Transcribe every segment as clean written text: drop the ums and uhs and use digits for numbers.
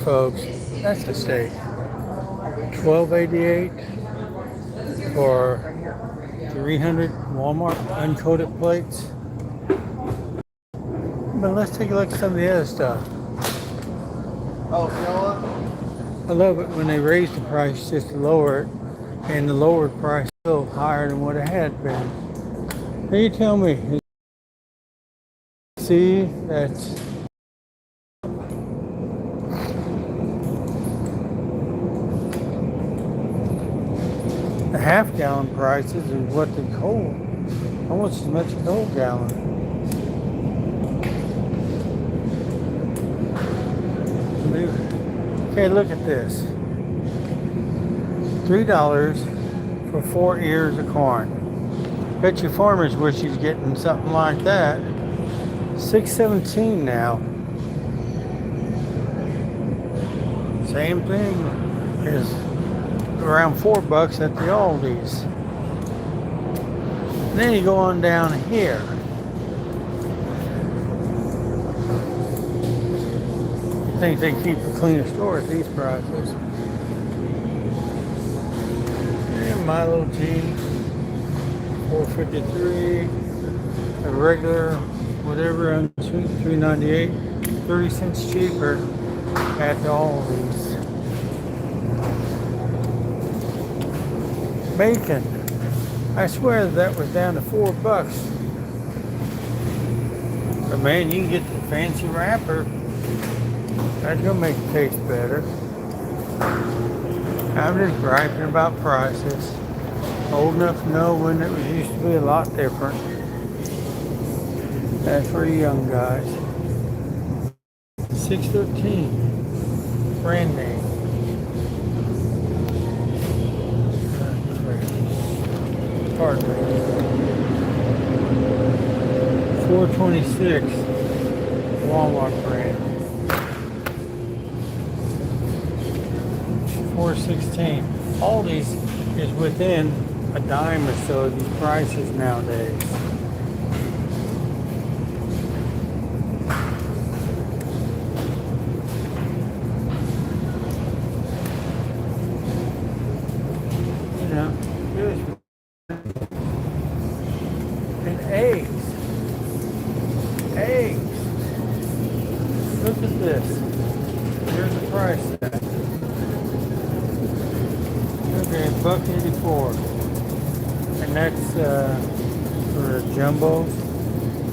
Folks, that's the steak. 12.88 for 300 Walmart uncoated plates. But let's take a look at some of the other stuff. Oh, you know I love it when they raise the price just to lower it, and the lowered price is still higher than what it had been. Now you tell me, see, that's the half gallon prices is what the whole, almost as much as the whole gallon. Okay, look at this. $3 for 4 ears of corn. Bet your farmers wish he's getting something like that. $6.17 now. Same thing is around $4 at the Aldi's. And then you go on down here. I think they keep a cleaner store at these prices. And my little G, $4.53. A regular, whatever, unsweet, $3.98. 30 cents cheaper at Aldi's. Bacon. I swear that was down to $4. But man, you can get the fancy wrapper. That's gonna make it taste better. I'm just griping about prices. Old enough to know when it was used to be a lot different. That's for you young guys. $6.13. Brand name. Pardon me. $4.26. Walmart brand. $4.16. Aldi's is within a dime or so of these prices nowadays. You know, and eggs. Eggs. Look at this. Here's the price tag. Okay, $1.84. And that's for jumbos.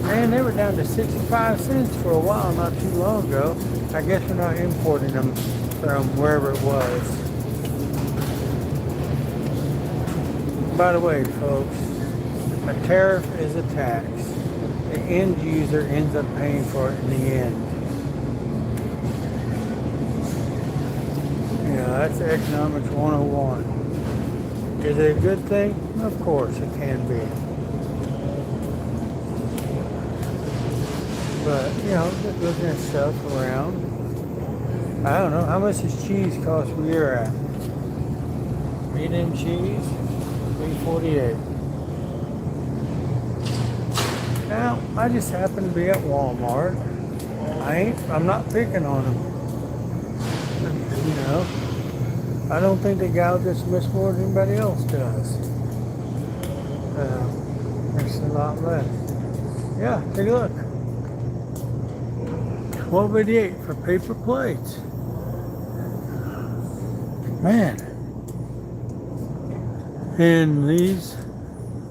Man, they were down to 65 cents for a while, not too long ago. I guess we're not importing them from wherever it was. By the way, folks, a tariff is a tax. The end user ends up paying for it in the end. You know, that's economics 101. Is it a good thing? Of course it can be. But, you know, just looking at stuff around. I don't know, how much does cheese cost where you're at? Medium cheese, $3.48. Now, I just happen to be at Walmart. I'm not picking on them. You know, I don't think they gouge us much more than anybody else does. There's a lot less. Yeah, take a look. $12.88 for paper plates. Man. And these,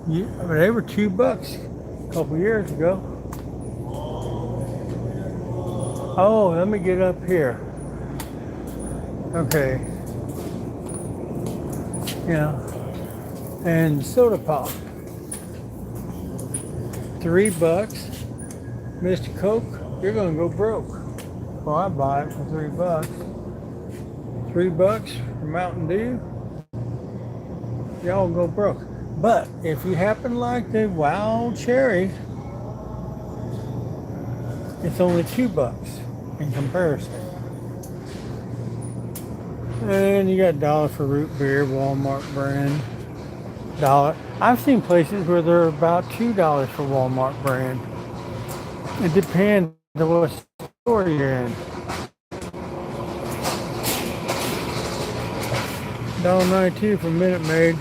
they were $2 a couple years ago. Oh, let me get up here. Okay. Yeah. And soda pop. $3. Mr. Coke, you're gonna go broke. Well, I buy it for $3. $3 for Mountain Dew. Y'all go broke. But if you happen to like the wild cherry, it's only $2 in comparison. And you got $1 for root beer, Walmart brand. $1. I've seen places where they're about $2 for Walmart brand. It depends on what store you're in. $1.92 for Minute Maid.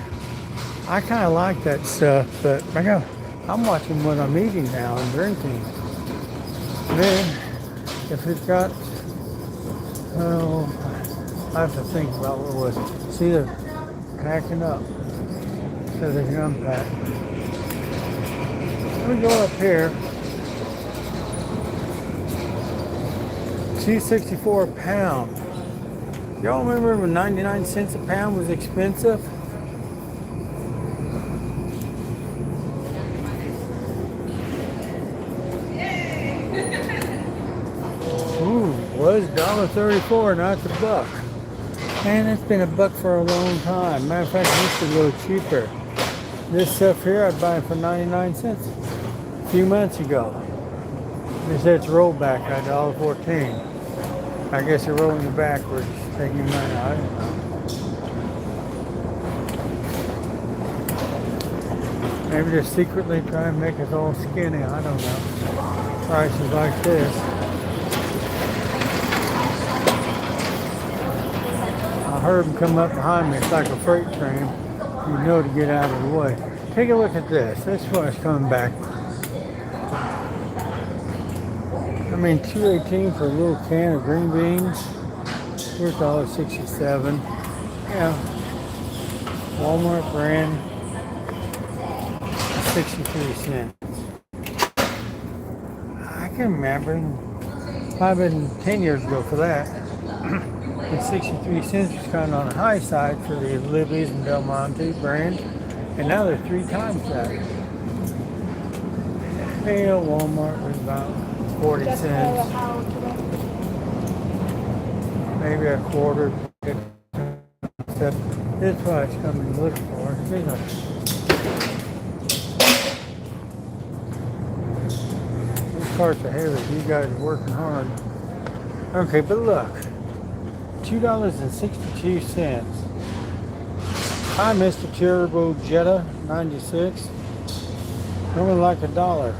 I kind of like that stuff, but I'm watching what I'm eating now and drinking. Then, if it's got, oh, I have to think about what it was. See, they're packing up so they can unpack. Let me go up here. $2.64 a pound. Y'all remember when 99 cents a pound was expensive? Ooh, was $1.34, now it's $1. Man, it's been $1 for a long time. Matter of fact, it used to be a little cheaper. This stuff here, I'd buy it for 99 cents a few months ago. They said it's rolled back at $1.14. I guess they're rolling it backwards, taking your money. I don't know. Maybe they're secretly trying to make us all skinny. I don't know. Prices like this. I heard them come up behind me. It's like a freight train. You know to get out of the way. Take a look at this. This is what's coming back. I mean, $2.18 for a little can of green beans. Here's $1.67. Yeah. Walmart brand. 63 cents. I can remember. I've been 10 years ago for that. And 63 cents was kind of on the high side for the Libby's and Del Monte brand. And now they're 3 times that. Hey, Walmart was about 40 cents. Maybe a quarter. This is what it's coming to look for. These carts are heavy. You guys are working hard. Okay, but look. $2.62. Hi, Mr. Turbo Jetta 96. Only like $1.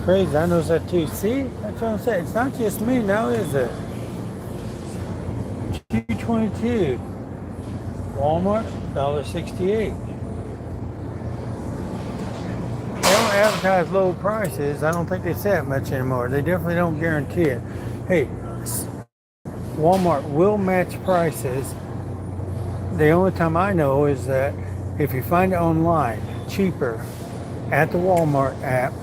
Crazy, I know that too. See, that's what I'm saying. It's not just me now, is it? $2.22. Walmart, $1.68. They don't advertise low prices. I don't think they say it much anymore. They definitely don't guarantee it. Hey, Walmart will match prices. The only time I know is that if you find it online cheaper at the Walmart app.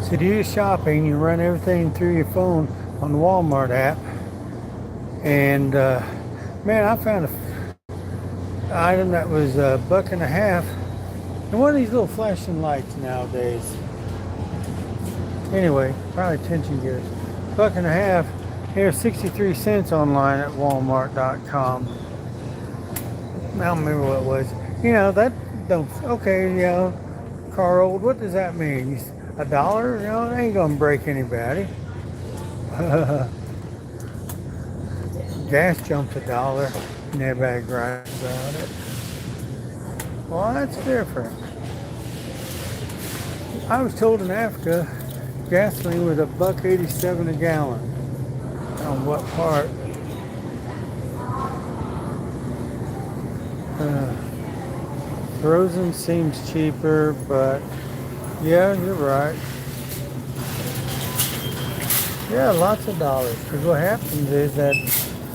So to do shopping, you run everything through your phone on the Walmart app. And man, I found an item that was $1.50. And one of these little flashing lights nowadays. Anyway, probably attention getters. $1.50. Here's 63 cents online at Walmart.com. I don't remember what it was. You know, that don't, okay, you know, Carol, what does that mean? $1? You know, it ain't gonna break anybody. Gas jumped $1 and everybody gripes about it. Well, that's different. I was told in Africa gasoline was $1.87 a gallon. On what part? Frozen seems cheaper, but yeah, you're right. Yeah, lots of dollars. Because what happens is that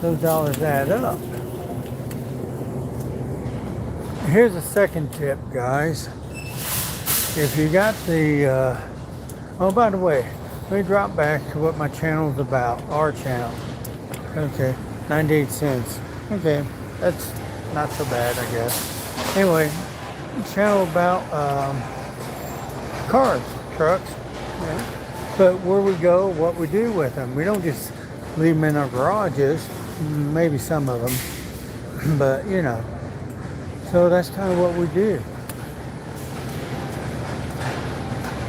those dollars add up. Here's a second tip, guys. If you got the, oh, by the way, let me drop back to what my channel is about, our channel. Okay, 98 cents. Okay, that's not so bad, I guess. Anyway, channel about cars, trucks, yeah. But where we go, what we do with them. We don't just leave them in our garages, maybe some of them, but you know. So that's kind of what we do.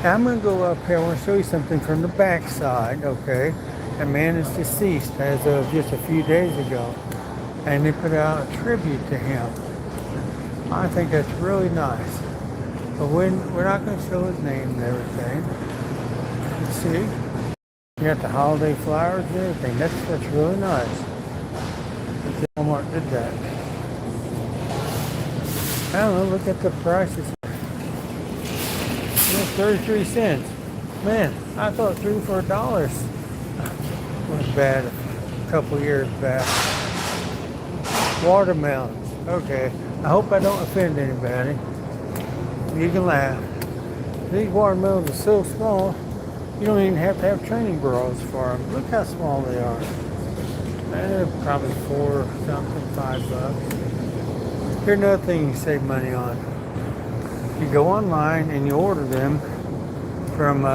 I'm going to go up here. I want to show you something from the back side, okay? A man is deceased as of just a few days ago. And they put out a tribute to him. I think that's really nice. But we're not going to show his name and everything. You see? You got the holiday flowers and everything. That's really nice. Walmart did that. I don't know, look at the prices. It's 33 cents. Man, I thought 3 or $4 was bad a couple years back. Watermelons. Okay. I hope I don't offend anybody. You can laugh. These watermelons are so small, you don't even have to have training bras for them. Look how small they are. They're probably $4 something, $5. Here's another thing you save money on. You go online and you order them from,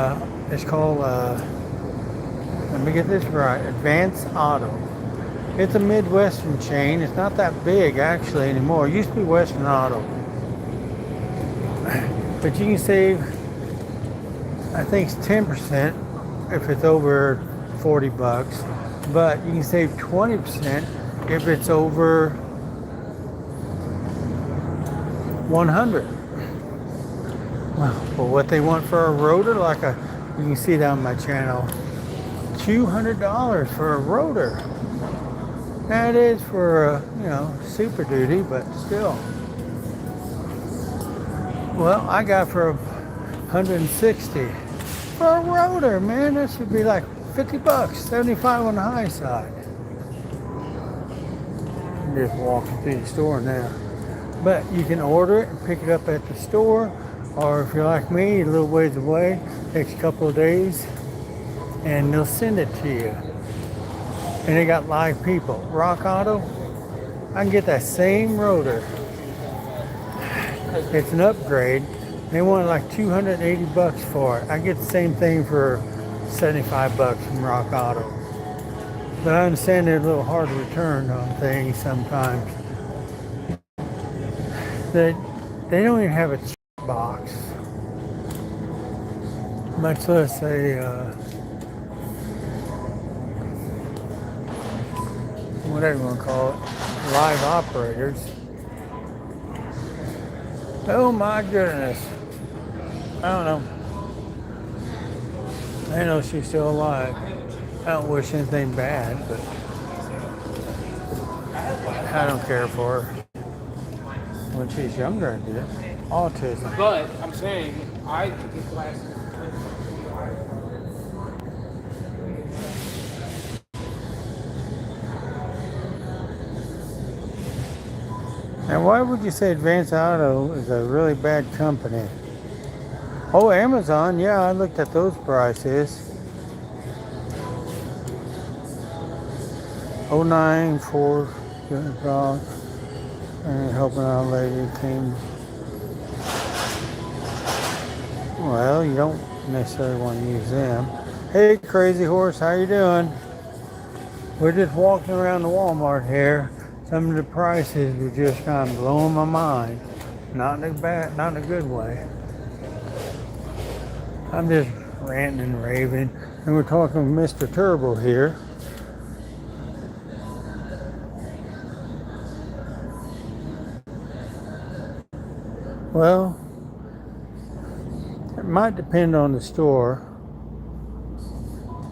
it's called, let me get this right, Advance Auto. It's a Midwestern chain. It's not that big actually anymore. It used to be Western Auto. But you can save, I think it's 10% if it's over 40 bucks. But you can save 20% if it's over 100. Well, for what they want for a rotor, like you can see down my channel, $200 for a rotor. That is for Super Duty, but still. Well, I got for 160 for a rotor, man. That should be like 50 bucks, 75 on the high side. I'm just walking through the store now. But you can order it and pick it up at the store, or if you're like me, a little ways away, takes a couple of days, and they'll send it to you. And they got live people. Rock Auto, I can get that same rotor. It's an upgrade. They wanted like 280 bucks for it. I get the same thing for 75 bucks from Rock Auto. But I understand they're a little hard to return on things sometimes. They don't even have a check box, much less a whatever you want to call it, live operators. Oh my goodness. I don't know. I know she's still alive. I don't wish anything bad, but I don't care for her. When she's younger, I did. Autism. But I'm saying, I took a class. And why would you say Advance Auto is a really bad company? Oh, Amazon, yeah, I looked at those prices. 09 for $200. And helping out lady came. Well, you don't necessarily want to use them. Hey, Crazy Horse, how you doing? We're just walking around the Walmart here. Some of the prices were just kind of blowing my mind. Not in a good way. I'm just ranting and raving. And we're talking with Mr. Turbo here. Well, it might depend on the store.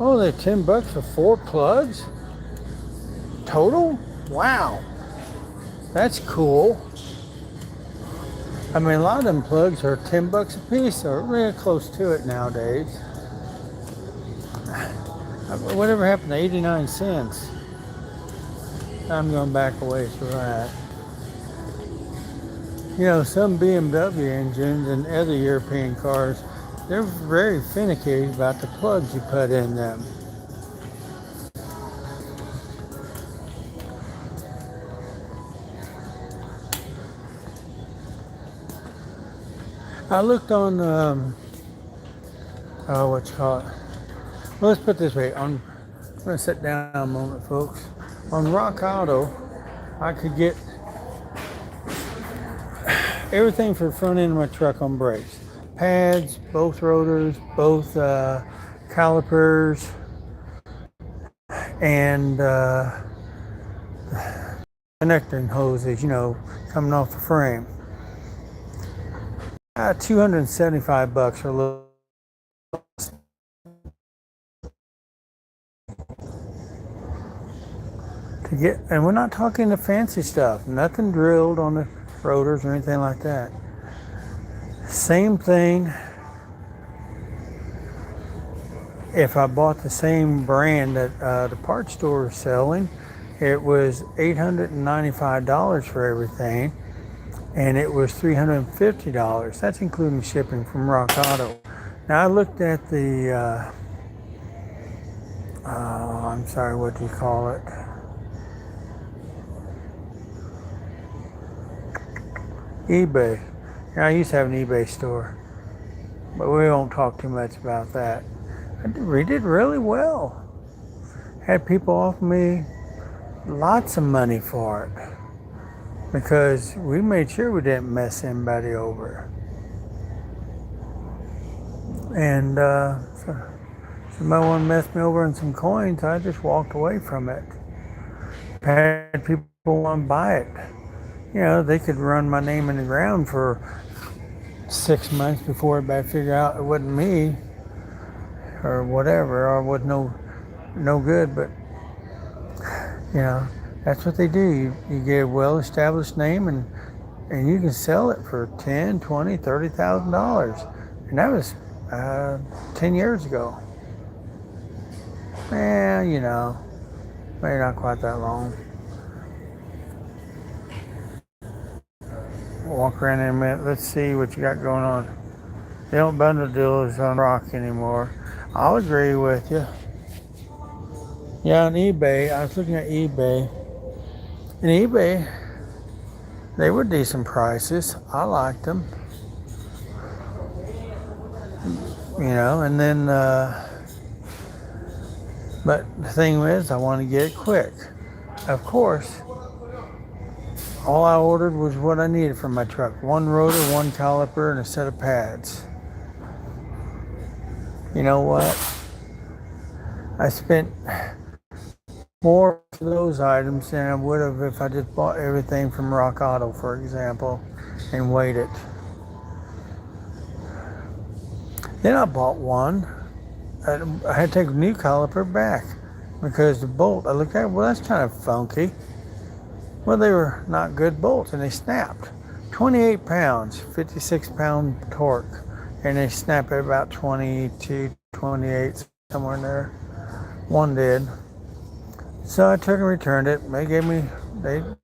Oh, they're 10 bucks for 4 plugs? Total? Wow. That's cool. I mean, a lot of them plugs are 10 bucks a piece, or really close to it nowadays. Whatever happened to 89 cents? I'm going back away from that. You know, some BMW engines and other European cars, they're very finicky about the plugs you put in them. I looked on, what you call it? Well, let's put it this way. I'm going to sit down a moment, folks. On Rock Auto, I could get everything for the front end of my truck on brakes. Pads, both rotors, both calipers, and connecting hoses, coming off the frame. 275 bucks for a little. to get, and we're not talking the fancy stuff, nothing drilled on the rotors or anything like that. Same thing if I bought the same brand that the parts store is selling. It was $895 for everything, and it was $350. That's including shipping from Rock Auto. Now I looked at the, I'm sorry, what do you call it? eBay. I used to have an eBay store, but we won't talk too much about that. We did really well. Had people offer me lots of money for it because we made sure we didn't mess anybody over. And so somebody wanted to mess me over in some coins, I just walked away from it. Had people want to buy it. You know, they could run my name in the ground for 6 months before everybody figured out it wasn't me or whatever, or was no good. But you know, that's what they do. You get a well-established name, and you can sell it for $10, $20, $30,000. And that was 10 years ago. You know, maybe not quite that long. Walk around in a minute. Let's see what you got going on. They don't bundle deals on rock anymore. I'll agree with you. Yeah, on eBay, I was looking at eBay. And eBay, they were decent prices. I liked them. You know, and then, but the thing is, I want to get it quick. Of course, all I ordered was what I needed for my truck. One rotor, one caliper, and a set of pads. You know what? I spent more for those items than I would have if I just bought everything from Rock Auto, for example, and waited. Then I bought one. I had to take a new caliper back because the bolt, I looked at it, well, that's kind of funky. Well, they were not good bolts, and they snapped. 28 pounds, 56-pound torque, and they snap at about 22, 28, somewhere in there. One did. So I took and returned it. They gave me, but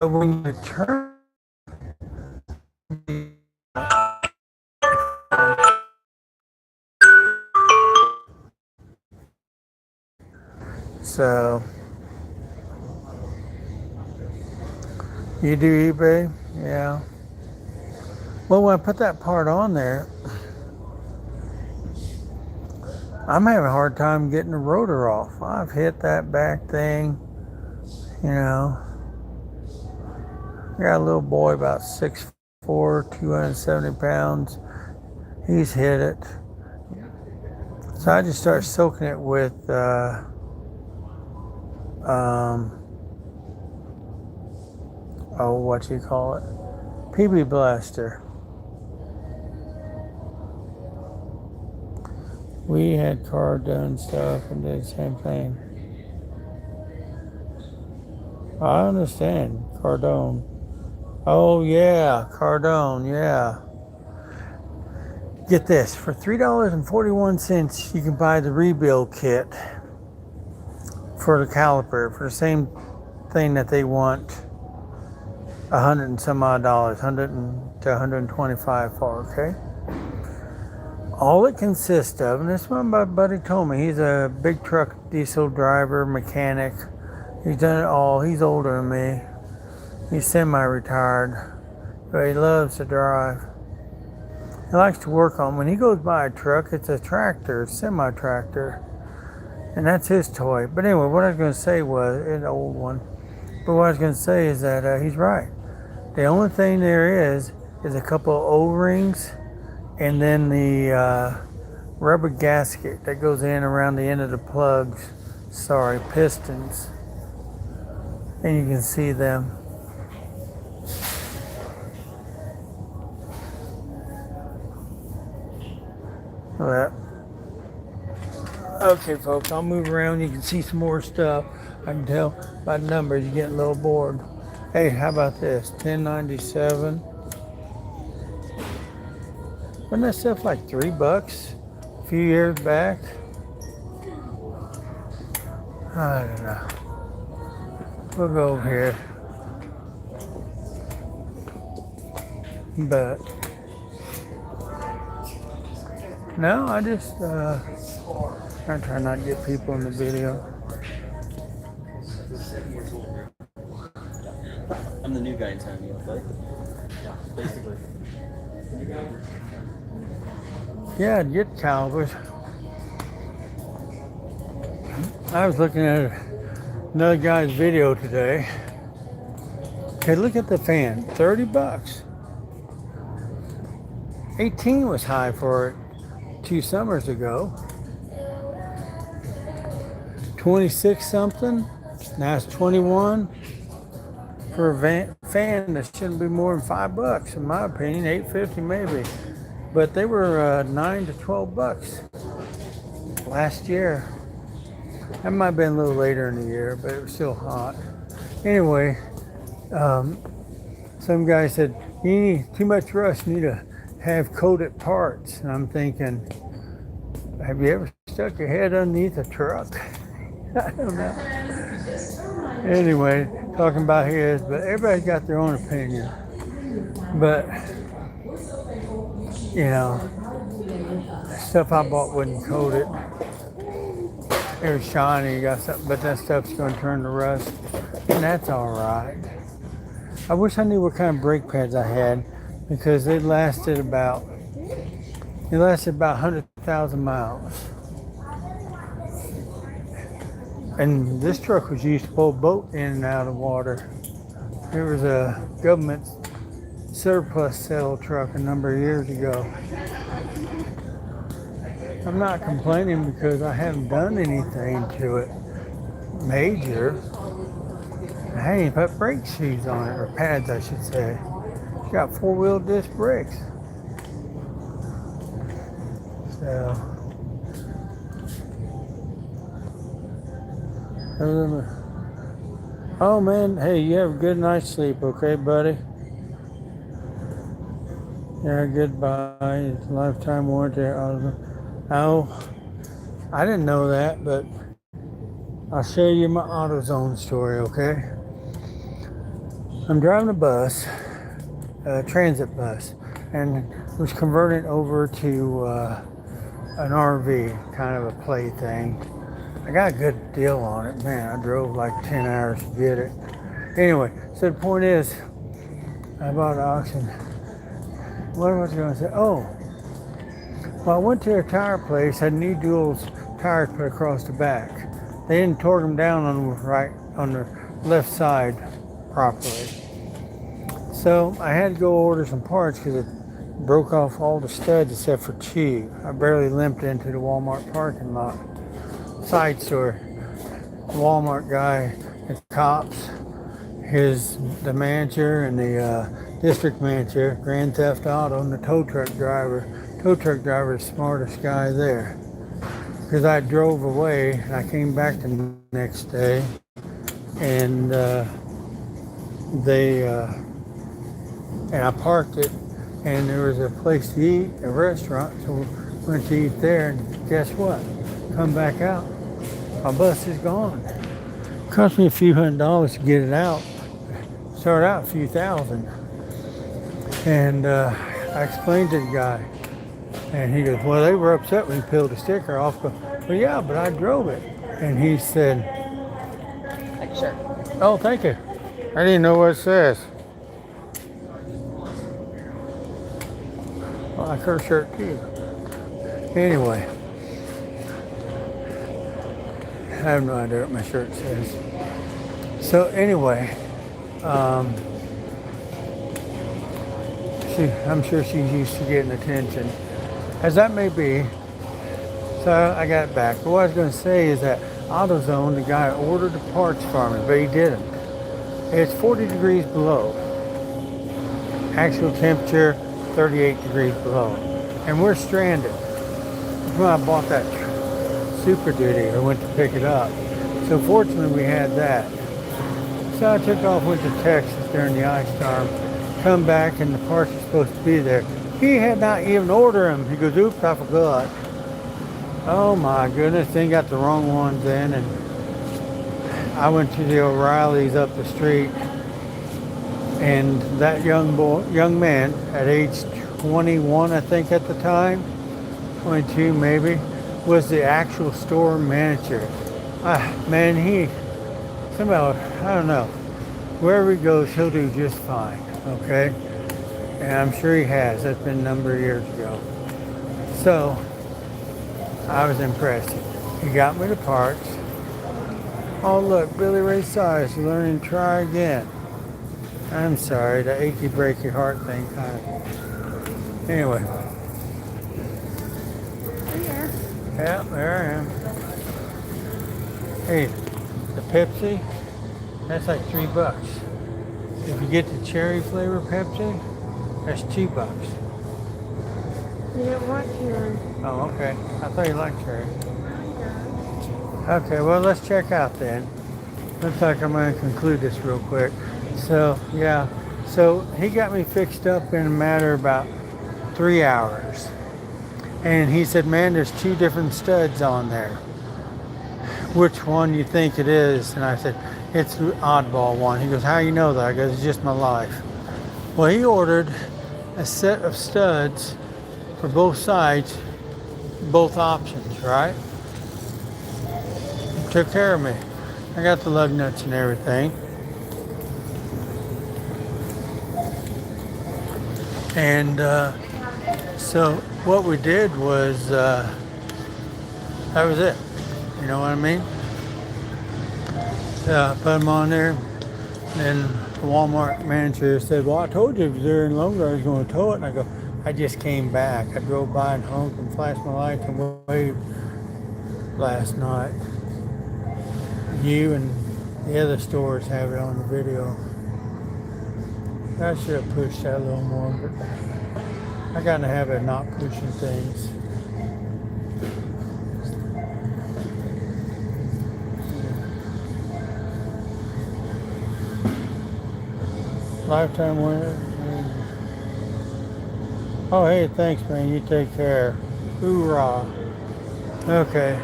when you return, so you do eBay? Yeah. Well, when I put that part on there, I'm having a hard time getting the rotor off. I've hit that back thing, you know. I got a little boy about 6'4", 270 pounds. He's hit it. So I just started soaking it with what you call it? PB Blaster. We had Cardone stuff and did the same thing. I understand. Cardone. Oh yeah, Cardone, yeah. Get this, for $3.41 you can buy the rebuild kit for the caliper for the same thing that they want $100 and some odd, $100 to $125 for, okay? All it consists of, and this is what my buddy told me, he's a big truck diesel driver, mechanic. He's done it all. He's older than me. He's semi-retired, but he loves to drive. He likes to work on, when he goes by a truck, it's a tractor, semi-tractor, and that's his toy. But anyway, what I was going to say was, an old one, but what I was going to say is that he's right. The only thing there is a couple of O-rings, and then the rubber gasket that goes in around the end of the plugs, pistons, and you can see them. That. Okay, folks, I'll move around. You can see some more stuff. I can tell by the numbers you're getting a little bored. Hey, how about this? 1097. Wasn't that stuff like $3 a few years back? I don't know. We'll go over here. But no, I just I try not to get people in the video. I'm the new guy in town, right? Yeah, basically. Yeah, I'd get calibers. I was looking at another guy's video today. Okay, look at the fan. $30. 18 was high for it 2 summers ago. 26 something. Now it's 21 for a fan that shouldn't be more than $5 in my opinion. $8.50 maybe. But they were $9 to $12 last year. That might have been a little later in the year, but it was still hot. Anyway, some guy said, you need too much rust, you need to have coated parts. And I'm thinking, have you ever stuck your head underneath a truck? I don't know. Anyway, talking about his, but everybody's got their own opinion. But, you know, stuff I bought wasn't coated. It was shiny, you got something, but that stuff's going to turn to rust, and that's all right. I wish I knew what kind of brake pads I had, because they lasted about 100,000 miles. And this truck was used to pull a boat in and out of water. It was a government surplus sale truck a number of years ago. I'm not complaining because I haven't done anything to it major. I haven't even put brake shoes on it, or pads I should say. It's got 4-wheel disc brakes. So, oh man, hey, you have a good night's sleep, okay, buddy? Yeah, goodbye. It's lifetime warranty. Oh, I didn't know that, but I'll show you my AutoZone story, okay? I'm driving a bus, a transit bus, and was converted over to an RV, kind of a play thing. I got a good deal on it. Man, I drove like 10 hours to get it. Anyway, so the point is, I bought an auction. What was I going to say? Oh, well, I went to a tire place, had new dual tires put across the back. They didn't torque them down on the left side properly. So I had to go order some parts because it broke off all the studs except for 2. I barely limped into the Walmart parking lot. Side story. The Walmart guy, the cops, the manager and the district manager, Grand Theft Auto, and the tow truck driver. Tow truck driver is the smartest guy there. Because I drove away and I came back the next day, and and I parked it, and there was a place to eat, a restaurant, so we went to eat there, and guess what? Come back out, my bus is gone. Cost me a few $100s to get it out. Started out a few thousand. And I explained to the guy, and he goes, well, they were upset when you peeled the sticker off. But, well, yeah, but I drove it. And he said, Sure. oh, thank you. I didn't know what it says. Well, I like her shirt too. Anyway, I have no idea what my shirt says. So anyway, I'm sure she's used to getting attention. As that may be, so I got it back. But what I was going to say is that AutoZone, the guy ordered the parts for me, but he didn't. It's 40 degrees below. Actual temperature, 38 degrees below. And we're stranded. That's when I bought that Super Duty. I went to pick it up. So fortunately we had that. So I took off, went to Texas during the ice storm. Come back and the parts are supposed to be there. He had not even ordered them. He goes, oops, I forgot. Oh my goodness, then got the wrong ones in, and I went to the O'Reilly's up the street, and that young man at age 21, I think at the time, 22 maybe, was the actual store manager. Man, somehow, I don't know, wherever he goes, he'll do just fine, okay? And I'm sure he has. That's been a number of years ago. So, I was impressed. He got me the parts. Oh look, Billy Ray Cyrus, learning to try again. I'm sorry, the achy breaky heart thing kind of. Anyway. Yeah. Yeah, there I am. Hey, the Pepsi, that's like $3. If you get the cherry flavor Pepsi, that's $2. You don't want to. Oh, okay. I thought you liked cherry. Okay, well, let's check out then. Looks like I'm going to conclude this real quick. So, yeah. So, he got me fixed up in a matter of about 3 hours. And he said, man, there's 2 different studs on there. Which one you think it is? And I said, it's the oddball one. He goes, how you know that? I go, it's just my life. Well, he ordered a set of studs for both sides, both options, right? He took care of me. I got the lug nuts and everything. And so what we did was, that was it. You know what I mean? Put them on there. Then the Walmart manager said, well, I told you if it was there any longer, I was going to tow it. And I go, I just came back. I drove by and honked and flashed my lights and waved last night. You and the other stores have it on the video. I should have pushed that a little more, but I got in the habit of not pushing things. Lifetime winner. Oh, hey, thanks, man. You take care. Hoorah. Okay.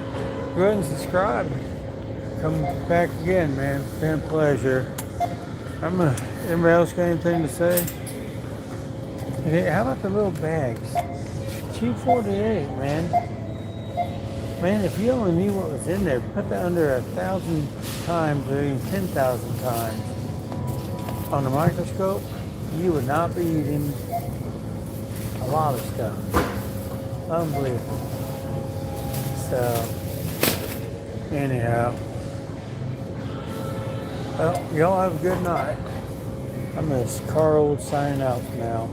Go ahead and subscribe. Come back again, man. It's been a pleasure. Anybody else got anything to say? Hey, how about the little bags? $2.48, man. Man, if you only knew what was in there, put that under 1,000 times or even 10,000 times on the microscope, you would not be eating a lot of stuff. Unbelievable. So, anyhow. Well, y'all have a good night. I'm Carol signing out now.